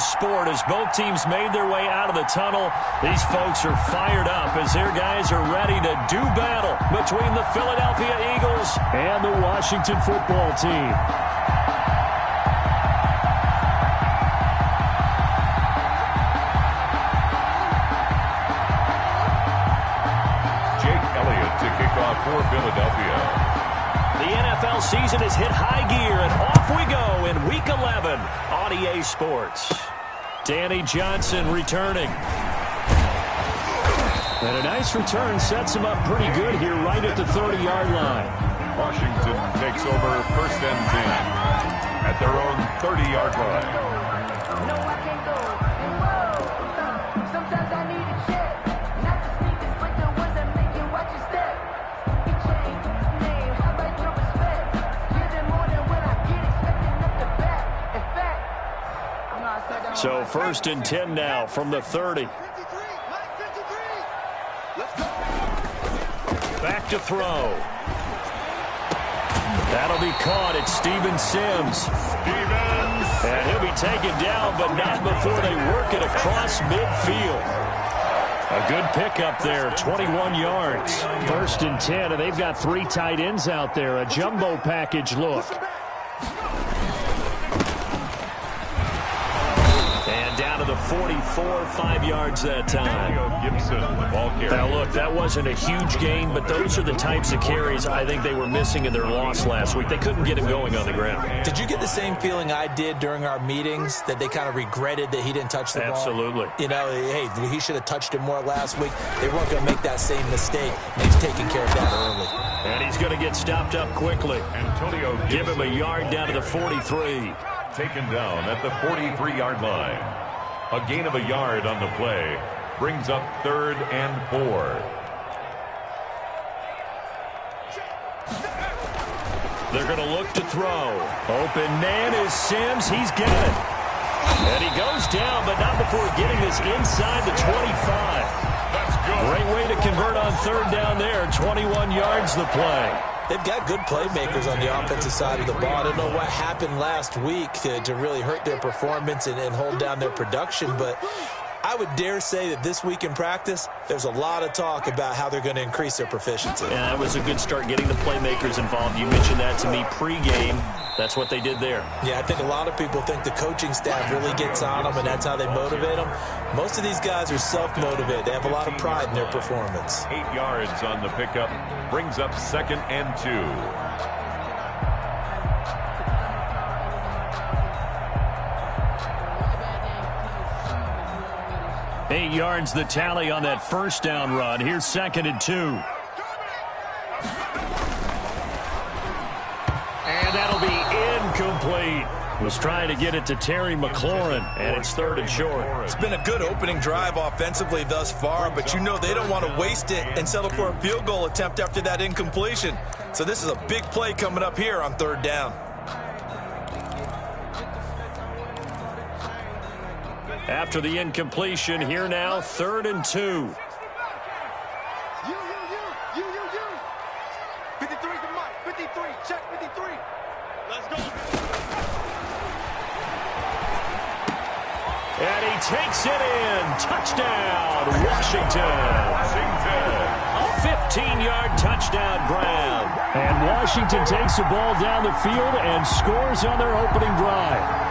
sport as both teams made their way out of the tunnel. These folks are fired up as their guys are ready to do battle between the Philadelphia Eagles and the Washington football team. For Philadelphia. The NFL season has hit high gear, and off we go in Week 11 on EA Sports. Danny Johnson returning. And a nice return sets him up pretty good here right at the 30-yard line. Washington takes over 1st and 10 at their own 30-yard line. So 1st and 10 now from the 30. Back to throw. That'll be caught. It's Steven Sims. And he'll be taken down, but not before they work it across midfield. A good pickup there, 21 yards. 1st and 10, and they've got 3 tight ends out there. A jumbo package look. To the 44, 5 yards that time. Gibson, the ball carrier. Now, look, that wasn't a huge gain, but those are the types of carries I think they were missing in their loss last week. They couldn't get him going on the ground. Did you get the same feeling I did during our meetings, that they kind of regretted that he didn't touch the ball? Absolutely. You know, hey, he should have touched it more last week. They weren't going to make that same mistake, and he's taking care of that early. And he's going to get stopped up quickly. Antonio Gibson. Give him a yard down to the 43. Taken down at the 43-yard line. A gain of a yard on the play brings up 3rd and 4. They're going to look to throw. Open man is Sims. He's got it. And he goes down, but not before getting this inside the 25. That's good. Great way to convert on 3rd down there. 21 yards the play. They've got good playmakers on the offensive side of the ball. I don't know what happened last week to really hurt their performance and hold down their production, but I would dare say that this week in practice, there's a lot of talk about how they're going to increase their proficiency. Yeah, that was a good start getting the playmakers involved. You mentioned that to me pregame. That's what they did there. Yeah, I think a lot of people think the coaching staff really gets on them, and that's how they motivate them. Most of these guys are self-motivated. They have a lot of pride in their performance. 8 yards on the pickup brings up 2nd and 2. 8 yards the tally on that 1st down run. Here's 2nd and 2. And that'll be incomplete. Was trying to get it to Terry McLaurin, and it's 3rd and short. It's been a good opening drive offensively thus far, but you know they don't want to waste it and settle for a field goal attempt after that incompletion. So this is a big play coming up here on 3rd down. After the incompletion, here now, 3rd and 2. 53 to Mike. 53. Check 53. Let's go. And he takes it in. Touchdown, Washington. A 15-yard touchdown grab. And Washington takes the ball down the field and scores on their opening drive.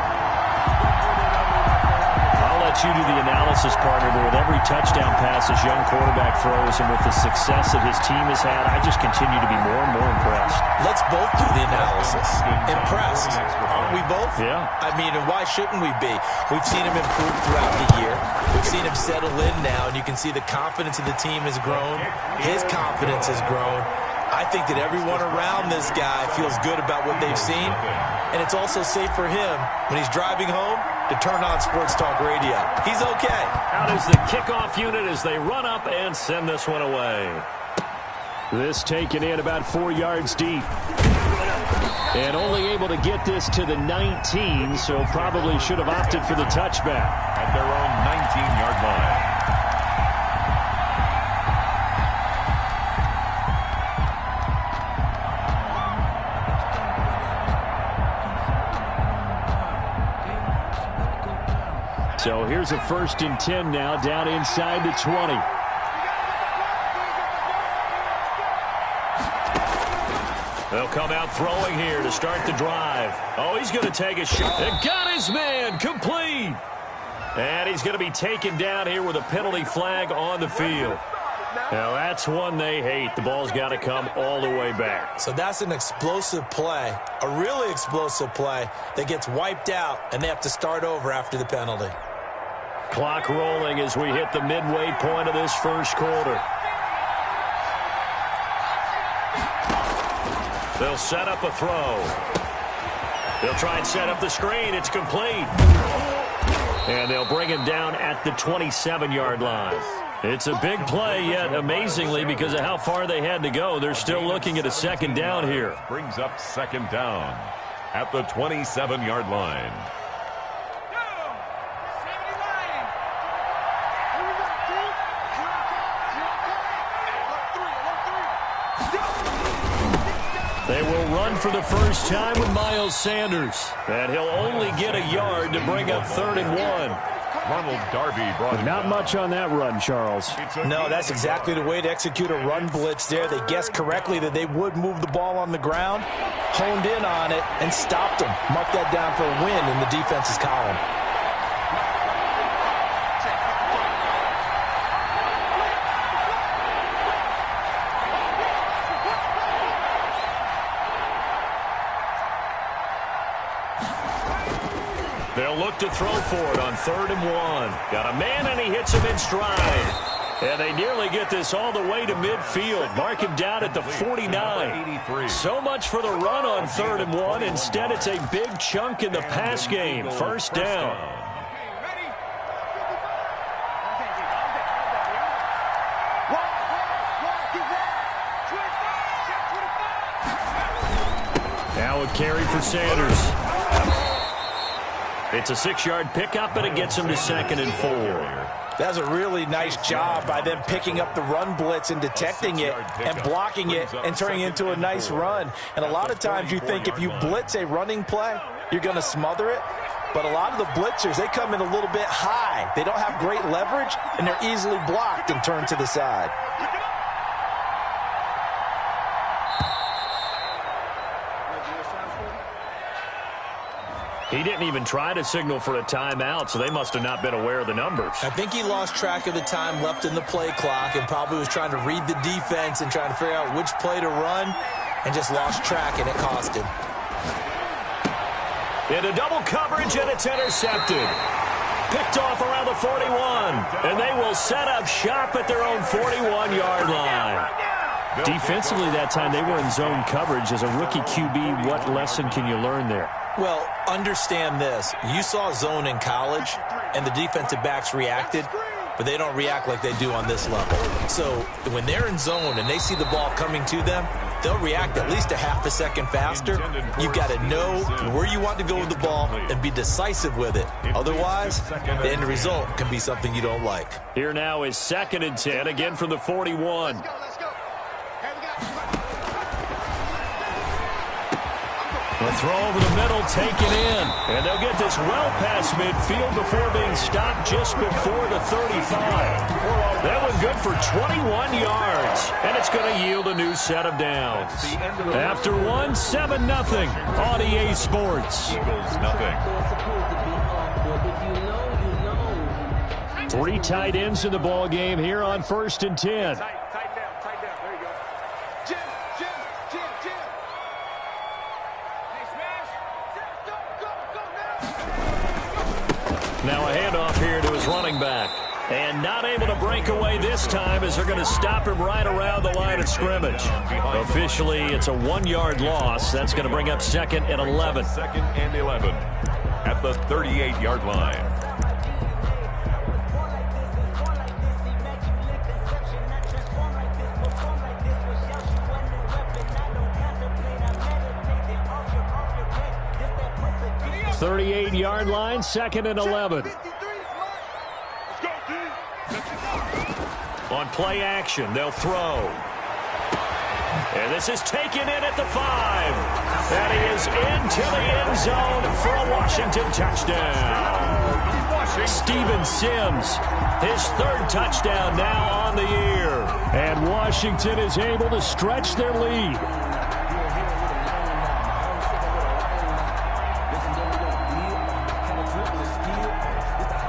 You do the analysis, partner, but with every touchdown pass this young quarterback throws and with the success that his team has had, I just continue to be more and more impressed. Let's both do the analysis. Impressed. Aren't we both? Yeah. I mean, and why shouldn't we be? We've seen him improve throughout the year. We've seen him settle in now, and you can see the confidence of the team has grown. His confidence has grown. I think that everyone around this guy feels good about what they've seen, and it's also safe for him when he's driving home to turn on Sports Talk Radio. He's okay. Out is the kickoff unit as they run up and send this one away. This taken in about 4 yards deep. And only able to get this to the 19, so probably should have opted for the touchback. At their own 19-yard line. So here's a 1st and 10 now, down inside the 20. They'll come out throwing here to start the drive. Oh, he's going to take a shot. And got his man complete. And he's going to be taken down here with a penalty flag on the field. Now, that's one they hate. The ball's got to come all the way back. So that's an explosive play, a really explosive play that gets wiped out, and they have to start over after the penalty. Clock rolling as we hit the midway point of this first quarter. They'll set up a throw. They'll try and set up the screen. It's complete. And they'll bring him down at the 27-yard line. It's a big play, yet amazingly, because of how far they had to go, they're still looking at a 2nd down here. Brings up 2nd down at the 27-yard line. They will run for the first time with Miles Sanders. And he'll only get a yard to bring up 3rd and 1. Ronald Darby brought Not much on that run, Charles. No, that's exactly the way to execute a run blitz there. They guessed correctly that they would move the ball on the ground, honed in on it, and stopped them. Mark that down for a win in the defense's column. They'll look to throw for it on 3rd and 1. Got a man, and he hits him in stride. And they nearly get this all the way to midfield. Mark him down at the 49. So much for the run on 3rd and 1. Instead, it's a big chunk in the pass game. 1st down. Now a carry for Sanders. It's a 6-yard pickup, and it gets him to 2nd and 4. That's a really nice job by them picking up the run blitz and detecting it and blocking it and turning it into a nice run. And a lot of times you think if you blitz a running play, you're going to smother it. But a lot of the blitzers, they come in a little bit high. They don't have great leverage, and they're easily blocked and turned to the side. He didn't even try to signal for a timeout, so they must have not been aware of the numbers. I think he lost track of the time left in the play clock and probably was trying to read the defense and trying to figure out which play to run and just lost track, and it cost him. Into double coverage, and it's intercepted. Picked off around the 41, and they will set up shop at their own 41-yard line. Defensively that time, they were in zone coverage. As a rookie QB, what lesson can you learn there? Well, understand this. You saw zone in college, and the defensive backs reacted, but they don't react like they do on this level. So when they're in zone and they see the ball coming to them, they'll react at least a half a second faster. You've got to know where you want to go with the ball and be decisive with it. Otherwise, the end result can be something you don't like. Here now is 2nd and 10, again from the 41. The throw over the middle, taken in. And they'll get this well past midfield before being stopped just before the 35. That one good for 21 yards. And it's going to yield a new set of downs. After one, 7-0 on EA Sports. Eagles nothing. 3 tight ends in the ball game here on 1st and 10. Tight down. There you go. Jim. Hey, smash. Go now. Now a handoff here to his running back. And not able to break away this time as they're going to stop him right around the line of scrimmage. Officially, it's a 1-yard loss. That's going to bring up 2nd and 11. 2nd and 11 at the 38-yard line. The 38-yard line, 2nd and 11. On play action, they'll throw. And this is taken in at the 5. And he is into the end zone for a Washington touchdown. Steven Sims, his third touchdown now on the year. And Washington is able to stretch their lead.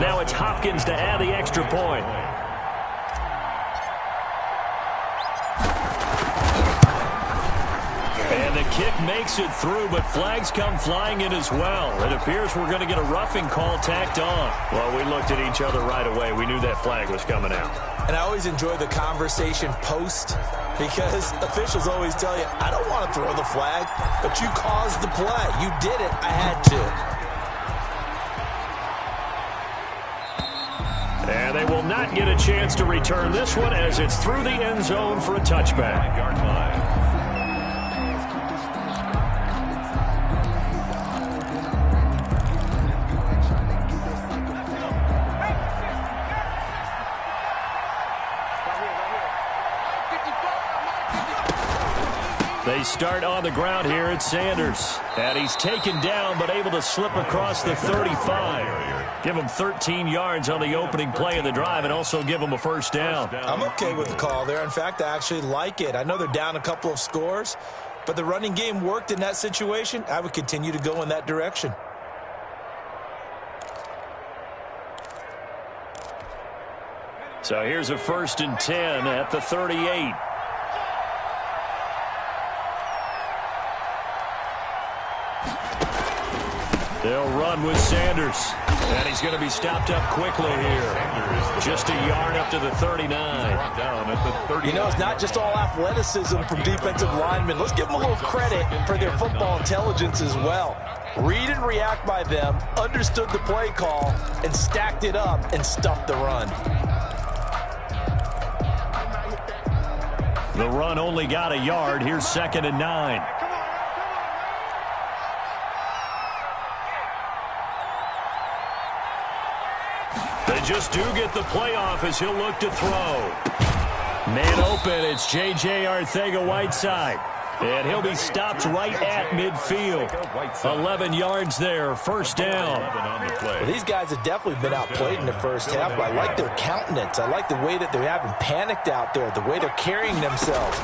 Now it's Hopkins to add the extra point. And the kick makes it through, but flags come flying in as well. It appears we're going to get a roughing call tacked on. Well, we looked at each other right away. We knew that flag was coming out. And I always enjoy the conversation post because officials always tell you, I don't want to throw the flag, but you caused the play. You did it. I had to. And they will not get a chance to return this one as it's through the end zone for a touchback. Yard line. They start on the ground here at Sanders. And he's taken down but able to slip across the 35. Give him 13 yards on the opening play of the drive and also give him a first down. I'm okay with the call there. In fact, I actually like it. I know they're down a couple of scores, but the running game worked in that situation. I would continue to go in that direction. So here's a 1st and 10 at the 38. They'll run with Sanders. And he's going to be stopped up quickly here. Just a yard up to the 39. You know, it's not just all athleticism from defensive linemen. Let's give them a little credit for their football intelligence as well. Read and react by them, understood the play call, and stacked it up and stuffed the run. The run only got a yard. Here's 2nd and 9. They just do get the playoff as he'll look to throw. Man open, it's J.J. Arcega-Whiteside. And he'll be stopped right at midfield. 11 yards there, first down. Well, these guys have definitely been outplayed in the first half, but I like their countenance. I like the way that they're having panicked out there, the way they're carrying themselves.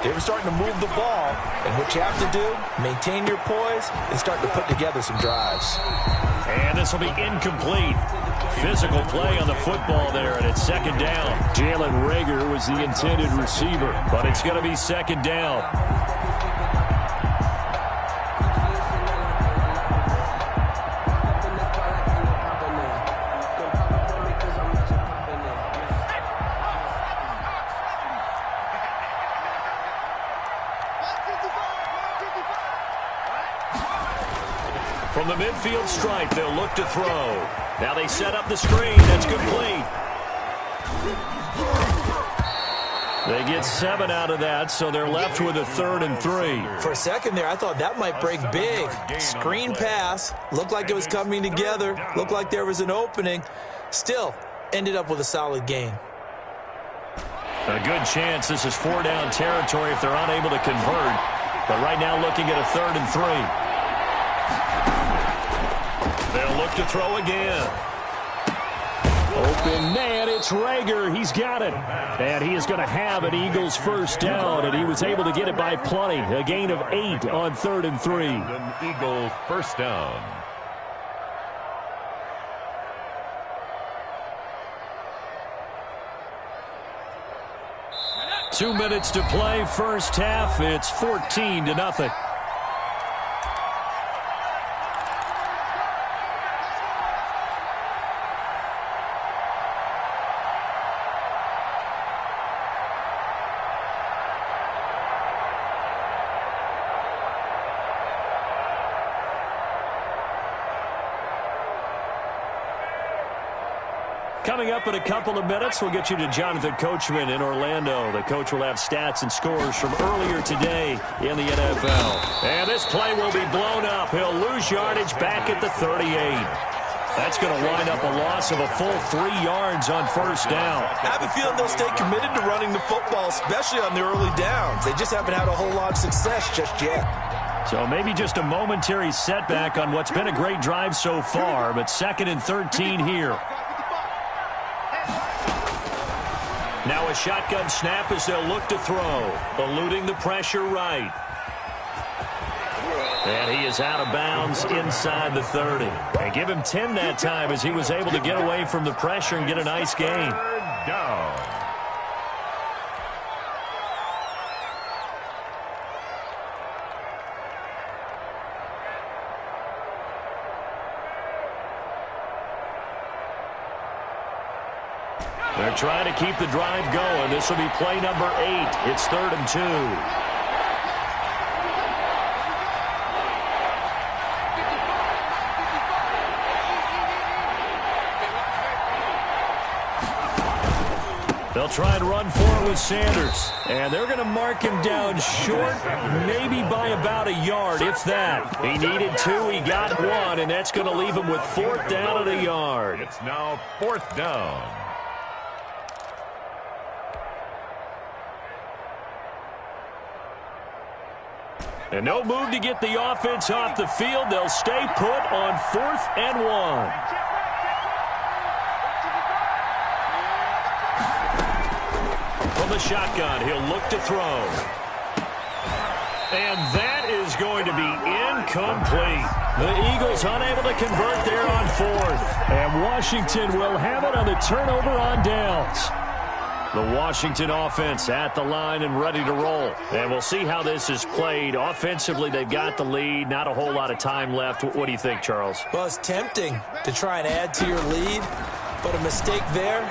They're starting to move the ball, and what you have to do, maintain your poise and start to put together some drives. And this will be incomplete. Physical play on the football there, and it's 2nd down. Jalen Reagor was the intended receiver, but it's going to be 2nd down. From the midfield stripe, they'll look to throw. Now they set up the screen. That's complete. They get 7 out of that, so they're left with a 3rd and 3. For a second there, I thought that might break big. Screen pass. Looked like it was coming together. Looked like there was an opening. Still, ended up with a solid gain. A good chance this is 4-down territory if they're unable to convert. But right now looking at a 3rd and 3. They'll look to throw again. Open man, it's Reagor. He's got it. And he is going to have an Eagles first down, and he was able to get it by plenty. A gain of 8 on 3rd and 3. An Eagles first down. Two minutes to play, first half. It's 14-0. Coming up in a couple of minutes, we'll get you to Jonathan Coachman in Orlando. The coach will have stats and scores from earlier today in the NFL. And this play will be blown up. He'll lose yardage back at the 38. That's going to wind up a loss of a full 3 yards on first down. I have a feeling they'll stay committed to running the football, especially on the early downs. They just haven't had a whole lot of success just yet. So maybe just a momentary setback on what's been a great drive so far, but 2nd and 13 here. Now a shotgun snap as they'll look to throw. Eluding the pressure right. And he is out of bounds inside the 30. And give him 10 that time as he was able to get away from the pressure and get a nice gain. Third down. They're trying to keep the drive going. This will be play number 8. It's 3rd and 2. They'll try and run for it with Sanders. And they're going to mark him down short, maybe by about a yard, if that. He needed 2, he got 1, and that's going to leave him with 4th down at a yard. It's now 4th down. And no move to get the offense off the field. They'll stay put on 4th and 1. From the shotgun, he'll look to throw. And that is going to be incomplete. The Eagles unable to convert there on 4th. And Washington will have it on the turnover on downs. The Washington offense at the line and ready to roll. And we'll see how this is played. Offensively, they've got the lead. Not a whole lot of time left. What do you think, Charles? Well, it's tempting to try and add to your lead, but a mistake there,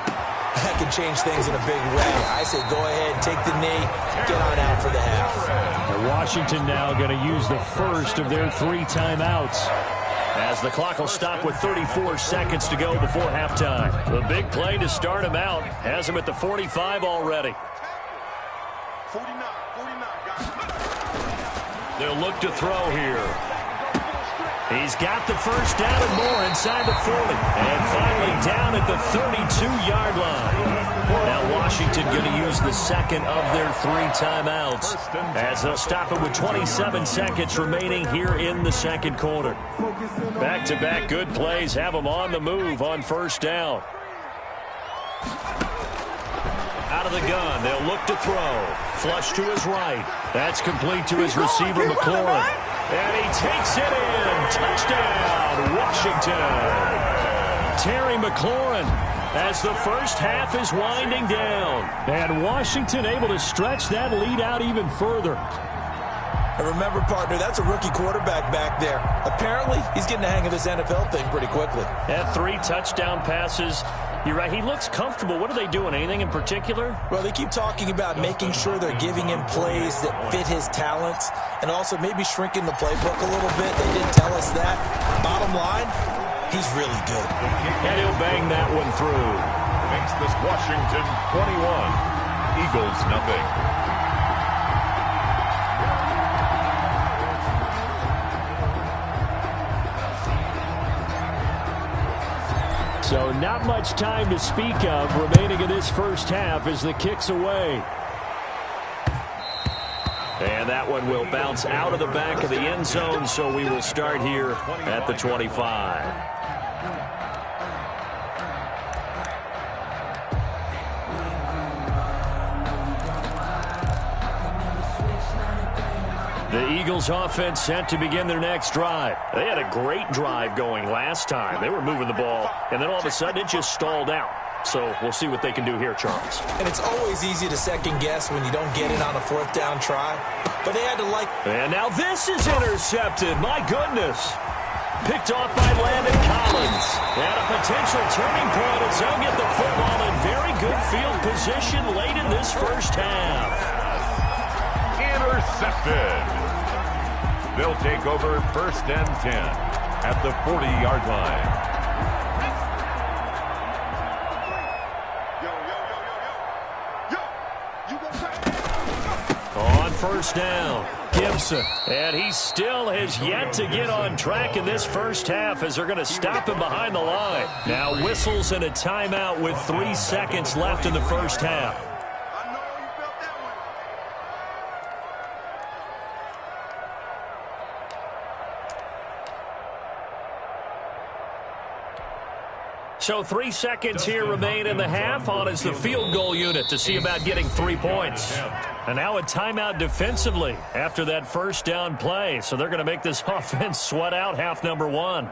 that can change things in a big way. I say go ahead, take the knee, get on out for the half. And Washington now going to use the first of their 3 timeouts, as the clock will stop with 34 seconds to go before halftime. The big play to start him out has him at the 45 already. 49, guys. They'll look to throw here. He's got the first down and more inside the 40. And finally down at the 32-yard line. Now Washington going to use the second of their 3 timeouts, as they'll stop it with 27 seconds remaining here in the second quarter. Back-to-back good plays have them on the move on first down. Out of the gun, they'll look to throw. Flush to his right. That's complete to his receiver, McLaurin. And he takes it in. Touchdown, Washington. Terry McLaurin, as the first half is winding down. And Washington able to stretch that lead out even further. And remember, partner, that's a rookie quarterback back there. Apparently, he's getting the hang of this NFL thing pretty quickly. Had 3 touchdown passes. You're right, he looks comfortable. What are they doing? Anything in particular? Well, they keep talking about making sure they're giving him plays that fit his talents and also maybe shrinking the playbook a little bit. They did tell us that. Bottom line, he's really good. And he'll bang that one through. Makes this Washington 21. Eagles nothing. So not much time to speak of remaining in this first half as the kick's away. And that one will bounce out of the back of the end zone, so we will start here at the 25. The Eagles offense set to begin their next drive. They had a great drive going last time. They were moving the ball, and then all of a sudden it just stalled out. So we'll see what they can do here, Charles. And it's always easy to second guess when you don't get it on a 4th down try. But they had to And now this is intercepted. My goodness. Picked off by Landon Collins. And a potential turning point as they'll get the football in very good field position late in this first half. Intercepted. They'll take over 1st and 10 at the 40-yard line. On first down, Gibson. And he still has yet to get on track in this first half as they're going to stop him behind the line. Now whistles and a timeout with 3 seconds left in the first half. So 3 seconds here remain in the half. On is the field goal unit to see about getting 3 points. And now a timeout defensively after that first down play. So they're going to make this offense sweat out half number 1.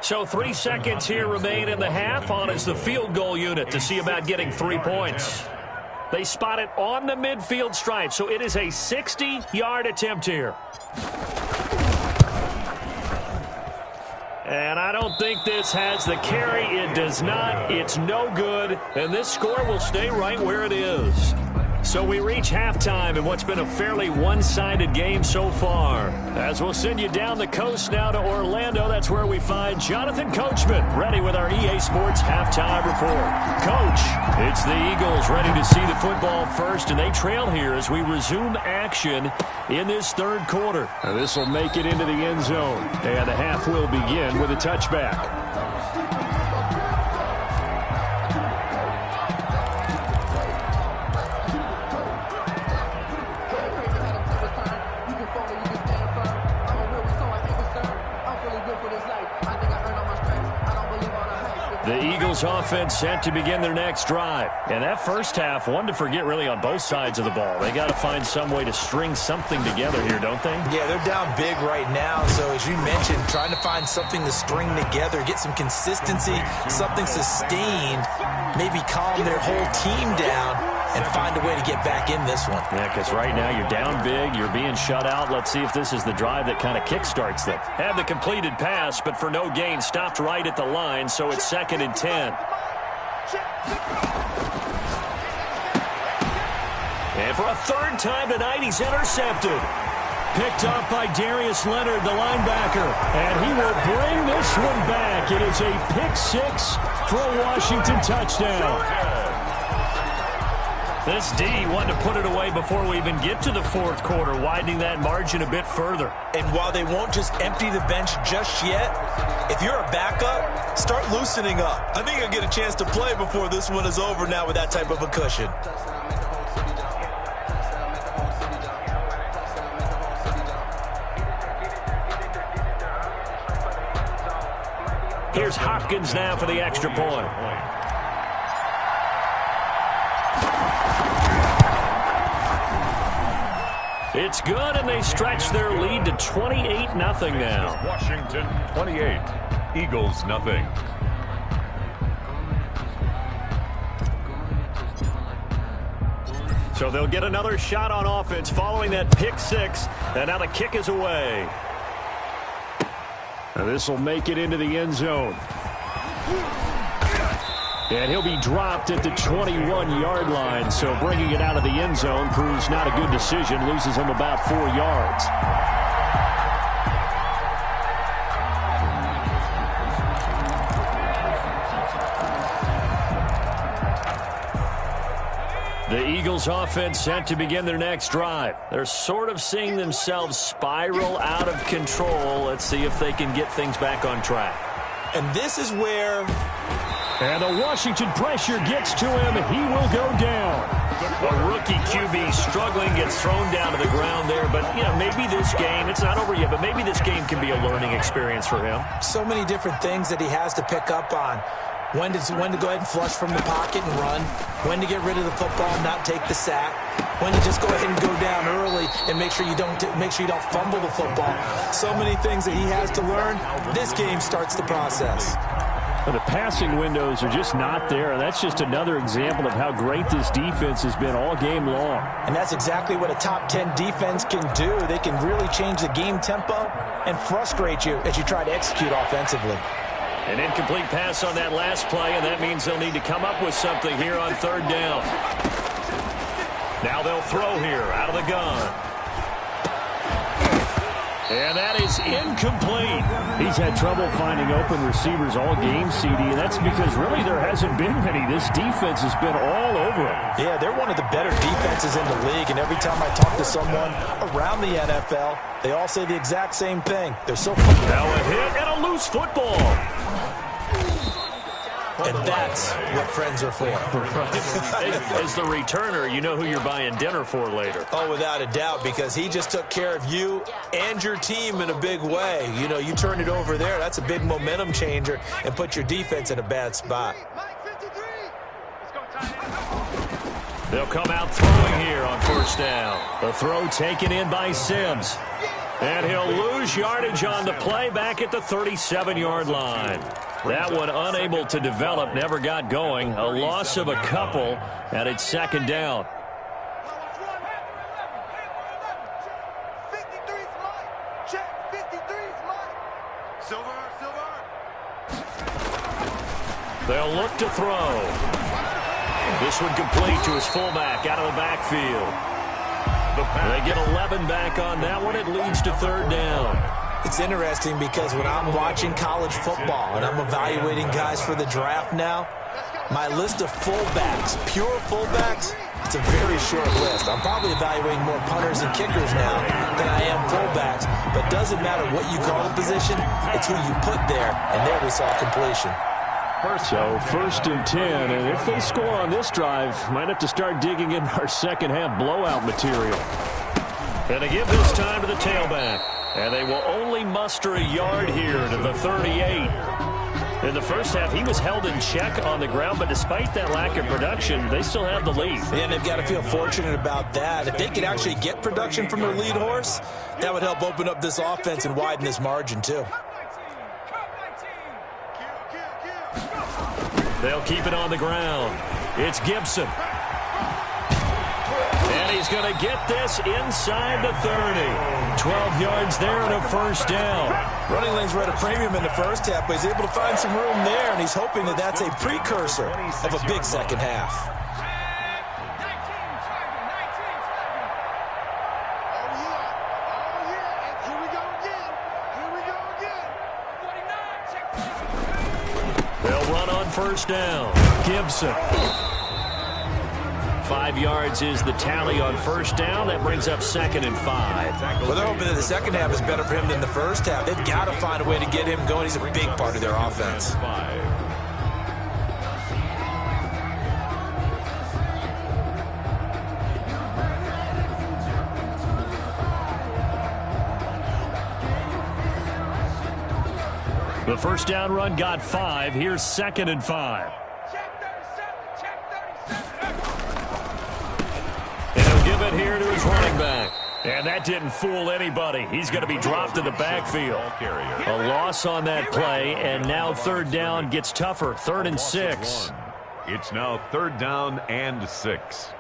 So 3 seconds here remain in the half. On is the field goal unit to see about getting 3 points. They spot it on the midfield stripe, so it is a 60-yard attempt here. And I don't think this has the carry. It does not. It's no good. And this score will stay right where it is. So we reach halftime in what's been a fairly one-sided game so far. As we'll send you down the coast now to Orlando, that's where we find Jonathan Coachman ready with our EA Sports halftime report. Coach, it's the Eagles ready to see the football first, and they trail here as we resume action in this third quarter. This will make it into the end zone, and the half will begin with a touchback. The Eagles offense set to begin their next drive. And that first half, one to forget really on both sides of the ball. They got to find some way to string something together here, don't they? Yeah, they're down big right now. So as you mentioned, trying to find something to string together, get some consistency, something sustained, maybe calm their whole team down and find a way to get back in this one. Yeah, because right now you're down big, you're being shut out. Let's see if this is the drive that kind of kickstarts them. Had the completed pass, but for no gain, stopped right at the line, so it's 2nd and 10. And for a third time tonight, he's intercepted. Picked up by Darius Leonard, the linebacker. And he will bring this one back. It is a pick 6 for a Washington touchdown. This D wanted to put it away before we even get to the fourth quarter, widening that margin a bit further. And while they won't just empty the bench just yet, if you're a backup, start loosening up. I think you'll get a chance to play before this one is over now with that type of a cushion. Here's Hopkins now for the extra point. It's good, and they stretch their lead to 28-0 now. Washington 28, Eagles nothing. So they'll get another shot on offense following that pick 6, and now the kick is away. And this will make it into the end zone. And he'll be dropped at the 21-yard line, so bringing it out of the end zone proves not a good decision, loses him about 4 yards. The Eagles offense set to begin their next drive. They're sort of seeing themselves spiral out of control. Let's see if they can get things back on track. And this is where... And the Washington pressure gets to him. He will go down. A rookie QB struggling, gets thrown down to the ground there. But, you know, maybe this game, it's not over yet, but maybe this game can be a learning experience for him. So many different things that he has to pick up on. When to go ahead and flush from the pocket and run. When to get rid of the football and not take the sack. When to just go ahead and go down early and make sure you don't fumble the football. So many things that he has to learn. This game starts the process. The passing windows are just not there. That's just another example of how great this defense has been all game long. And that's exactly what a top 10 defense can do. They can really change the game tempo and frustrate you as you try to execute offensively. An incomplete pass on that last play, and that means they'll need to come up with something here on third down. Now they'll throw here out of the gun. And that is incomplete. He's had trouble finding open receivers all game, CD, and that's because really there hasn't been many. This defense has been all over him. Yeah, they're one of the better defenses in the league, and every time I talk to someone around the NFL, they all say the exact same thing. They're so... Now a hit and a loose football. And that's what friends are for. As the returner, you know who you're buying dinner for later. Oh, without a doubt, because he just took care of you and your team in a big way. You know, you turn it over there, that's a big momentum changer, and put your defense in a bad spot. They'll come out throwing here on first down. The throw taken in by Sims. And he'll lose yardage on the play back at the 37-yard line. That one unable to develop, never got going. A loss of a couple, and it's second down. They'll look to throw. This one complete to his fullback out of the backfield. They get 11 back on that one. It leads to third down. It's interesting because when I'm watching college football and I'm evaluating guys for the draft now, my list of fullbacks, pure fullbacks, it's a very short list. I'm probably evaluating more punters and kickers now than I am fullbacks, but it doesn't matter what you call the position, it's who you put there, and there we saw completion. So first and 10, and if they score on this drive, might have to start digging in our second half blowout material. And they give this time to the tailback. And they will only muster a yard here to the 38. In the first half, he was held in check on the ground, but despite that lack of production, they still have the lead. And they've got to feel fortunate about that. If they could actually get production from their lead horse, that would help open up this offense and widen this margin, too. They'll keep it on the ground. It's Gibson. And he's going to get this inside the 30. 12 yards there and a first down. Running lanes were at a premium in the first half, but he's able to find some room there, and he's hoping that that's a precursor of a big second half. They'll run on first down. Gibson. 5 yards is the tally on first down. That brings up second and 5. Well, they're hoping that the second half is better for him than the first half. They've got to find a way to get him going. He's a big part of their offense. The first down run got 5. Here's second and 5. And he'll give it here to his running back. And that didn't fool anybody. He's going to be dropped in the backfield. A loss on that play, and now third down gets tougher. 3rd and 6. It's now 3rd down and 6.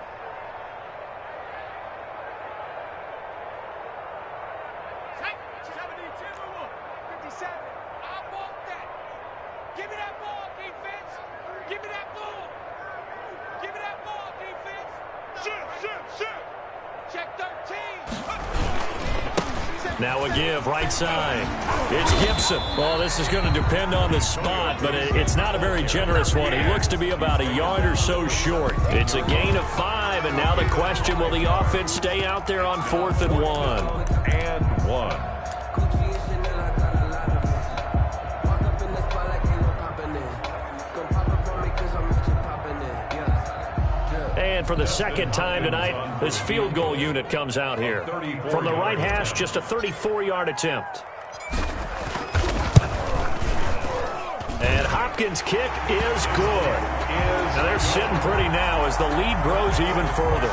Now a give, right side. It's Gibson. Well, this is going to depend on the spot, but it's not a very generous one. He looks to be about a yard or so short. It's a gain of 5, and now the question, will the offense stay out there on 4th and 1? And 1. And for the second time tonight, this field goal unit comes out here. From the right hash, just a 34-yard attempt. And Hopkins' kick is good. Now they're sitting pretty now as the lead grows even further.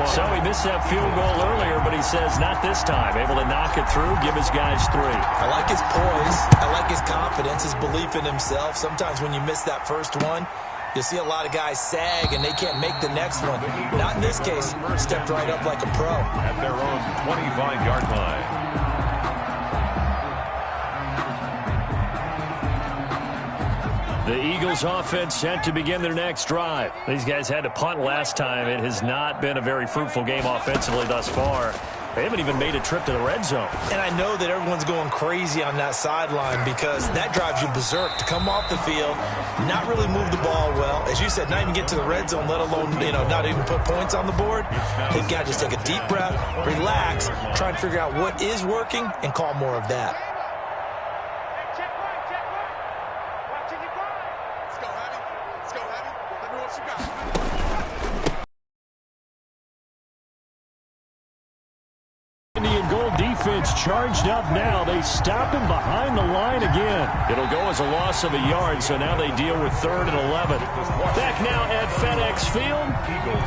So he missed that field goal earlier, but he says not this time. Able to knock it through, give his guys 3. I like his poise. I like his confidence, his belief in himself. Sometimes when you miss that first one, you see a lot of guys sag and they can't make the next one. Not in this case. Stepped right up like a pro. At their own 25-yard line. The Eagles offense set to begin their next drive. These guys had to punt last time. It has not been a very fruitful game offensively thus far. They haven't even made a trip to the red zone. And I know that everyone's going crazy on that sideline because that drives you berserk to come off the field, not really move the ball well. As you said, not even get to the red zone, let alone, not even put points on the board. They've got to just take a deep breath, relax, try and figure out what is working, and call more of that. defense charged up now. They stop him behind the line again. It'll go as a loss of a yard, so now they deal with 3rd and 11. Back now at FedEx Field.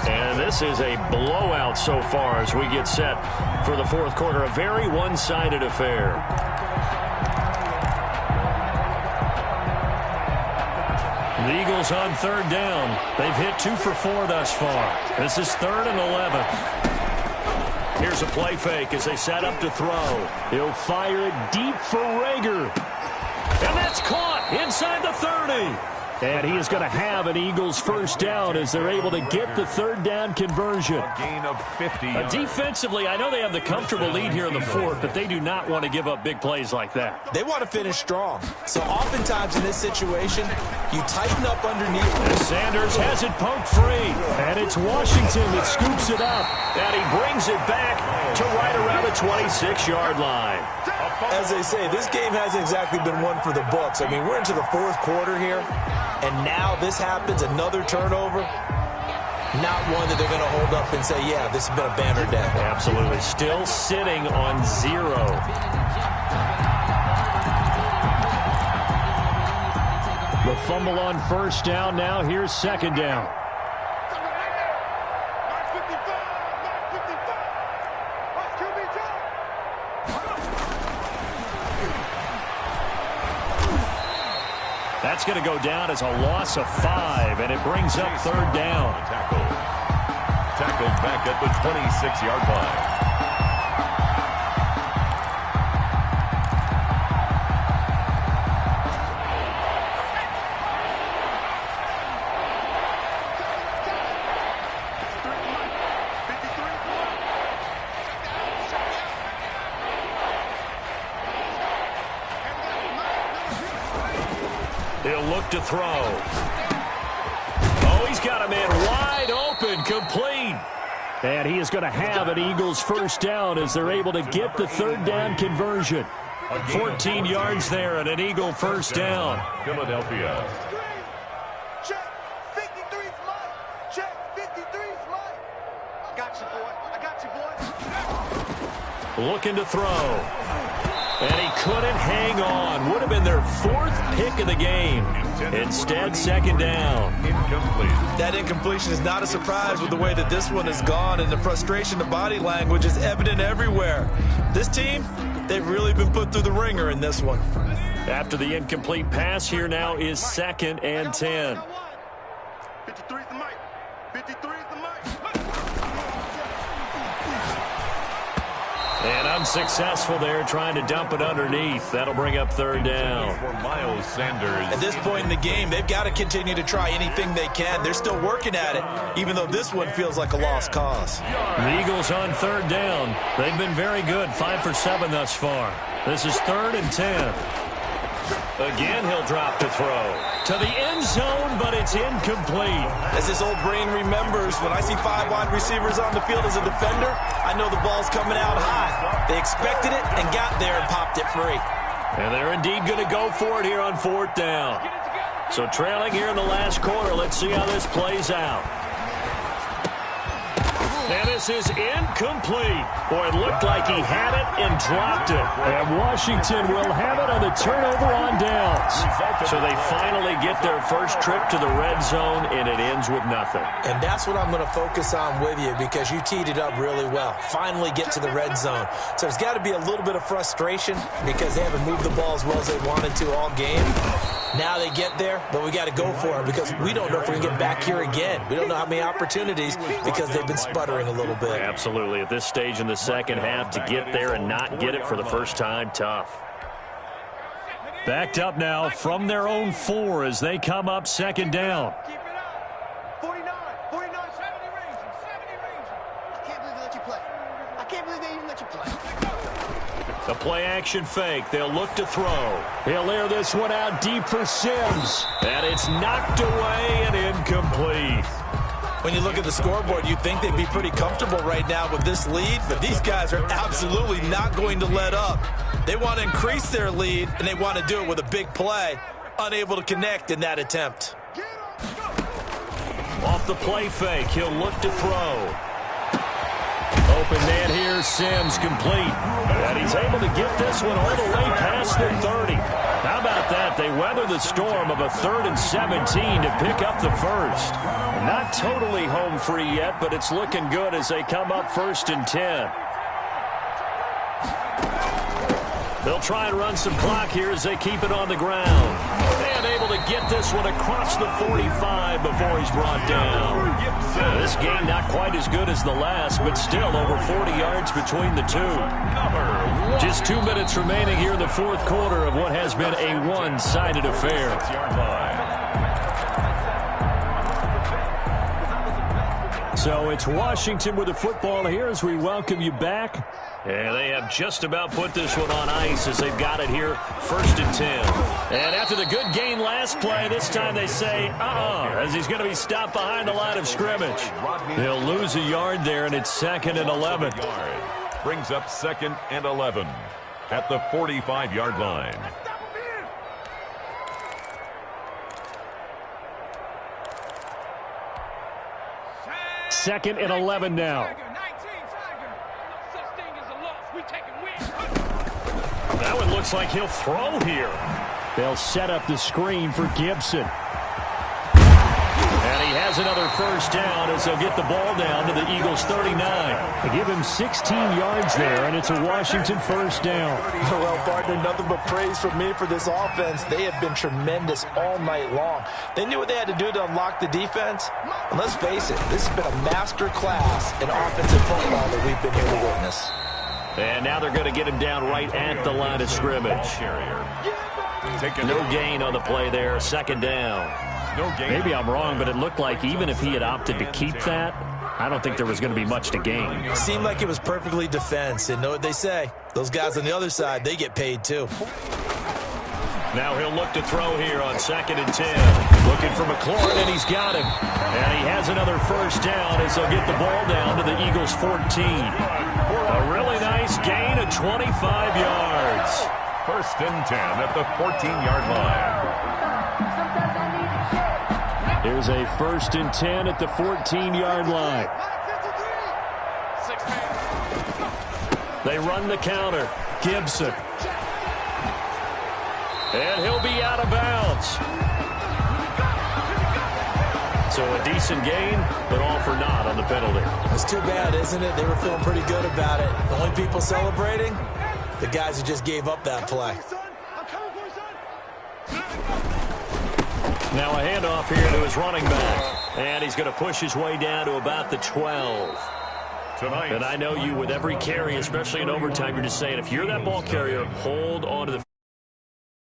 And this is a blowout so far as we get set for the fourth quarter. A very one-sided affair. The Eagles on 3rd down. They've hit 2 for 4 thus far. This is 3rd and 11. Here's a play fake as they set up to throw. He'll fire it deep for Rager. And that's caught inside the 30. And he is going to have an Eagles first down as they're able to get the 3rd down conversion. A gain of 50 yards. Defensively, I know they have the comfortable lead here in the fourth, but they do not want to give up big plays like that. They want to finish strong. So oftentimes in this situation, you tighten up underneath. And Sanders has it poked free. And it's Washington that scoops it up. And he brings it back to right around the 26-yard line. As they say, this game hasn't exactly been one for the books. I mean, we're into the fourth quarter here, and now this happens, another turnover. Not one that they're going to hold up and say, yeah, this has been a banner day. Absolutely. Still sitting on 0. The fumble on first down now. Here's 2nd down. That's going to go down as a loss of 5, and it brings up 3rd down. Tackled back at the 26-yard line. He'll look to throw. Oh, he's got a man wide open, complete. And he is going to have an Eagles first down as they're able to get the 3rd down conversion. 14 yards there and an Eagle first down. Philadelphia. Check. 53's mine. Check. 53's mine. I got you, boy. I got you, boy. Looking to throw. And he couldn't hang on. Would have been their 4th pick of the game. Instead, 2nd down. Incomplete. That incompletion is not a surprise with the way that this one has gone, and the frustration, the body language is evident everywhere. This team, they've really been put through the ringer in this one. After the incomplete pass, here now is 2nd and 10. 53's the mic. 53's the mic. And unsuccessful there, trying to dump it underneath. That'll bring up 3rd down. For Miles Sanders. At this point in the game, they've got to continue to try anything they can. They're still working at it, even though this one feels like a lost cause. The Eagles on 3rd down. They've been very good, 5 for 7 thus far. This is 3rd and 10. Again, he'll drop to throw. To the end zone, but it's incomplete. As this old brain remembers, when I see 5 wide receivers on the field as a defender, I know the ball's coming out high. They expected it and got there and popped it free. And they're indeed going to go for it here on 4th down. So trailing here in the last quarter, let's see how this plays out. And this is incomplete. Boy, it looked like he had it and dropped it. And Washington will have it on the turnover on downs. So they finally get their first trip to the red zone, and it ends with nothing. And that's what I'm going to focus on with you, because you teed it up really well. Finally get to the red zone. So there's got to be a little bit of frustration because they haven't moved the ball as well as they wanted to all game. Now they get there, but we got to go for it because we don't know if we can get back here again. We don't know how many opportunities because they've been sputtering a little bit. Absolutely. At this stage in the second half, to get there and not get it for the first time, tough. Backed up now from their own 4 as they come up 2nd down. Keep it up. 49, 70 range. I can't believe they let you play. I can't believe they even let you play. The play action fake. They'll look to throw. He'll air this one out deep for Sims. And it's knocked away and incomplete. When you look at the scoreboard, you'd think they'd be pretty comfortable right now with this lead, but these guys are absolutely not going to let up. They want to increase their lead, and they want to do it with a big play. Unable to connect in that attempt. Off the play fake, he'll look to throw. Open man here, Sims complete. And he's able to get this one all the way past the 30. How about that? They weather the storm of a 3rd and 17 to pick up the first. Not totally home free yet, but it's looking good as they come up 1st and 10. They'll try and run some clock here as they keep it on the ground. And able to get this one across the 45 before he's brought down. This game not quite as good as the last, but still over 40 yards between the two. Just 2 minutes remaining here in the 4th quarter of what has been a one-sided affair. So it's Washington with the football here as we welcome you back. And they have just about put this one on ice as they've got it here, 1st and 10. And after the good gain last play, this time they say, as he's going to be stopped behind the line of scrimmage. He'll lose a yard there, and it's 2nd and 11. Brings up 2nd and 11 at the 45-yard line. Second and 11 now. That one looks like he'll throw here. They'll set up the screen for Gibson. And he has another first down as they'll get the ball down to the Eagles' 39. They give him 16 yards there, and it's a Washington first down. Well, partner, nothing but praise from me for this offense. They have been tremendous all night long. They knew what they had to do to unlock the defense. And let's face it, this has been a master class in offensive football that we've been here to witness. And now they're going to get him down right at the line of scrimmage. No gain on the play there, 2nd down. Maybe I'm wrong, but it looked like even if he had opted to keep that, I don't think there was going to be much to gain. It seemed like it was perfectly defense. And know what they say? Those guys on the other side, they get paid too. Now he'll look to throw here on 2nd and 10. Looking for McLaurin, and he's got him. And he has another first down as they'll get the ball down to the Eagles' 14. A really nice gain of 25 yards. 1st and 10 at the 14-yard line. Here's a 1st and 10 at the 14-yard line. They run the counter. Gibson. And he'll be out of bounds. So a decent gain, but all for naught on the penalty. It's too bad, isn't it? They were feeling pretty good about it. The only people celebrating, the guys who just gave up that play. Now a handoff here to his running back. And he's going to push his way down to about the 12. And I know you with every carry, especially in overtime, you're just saying if you're that ball carrier, hold on to the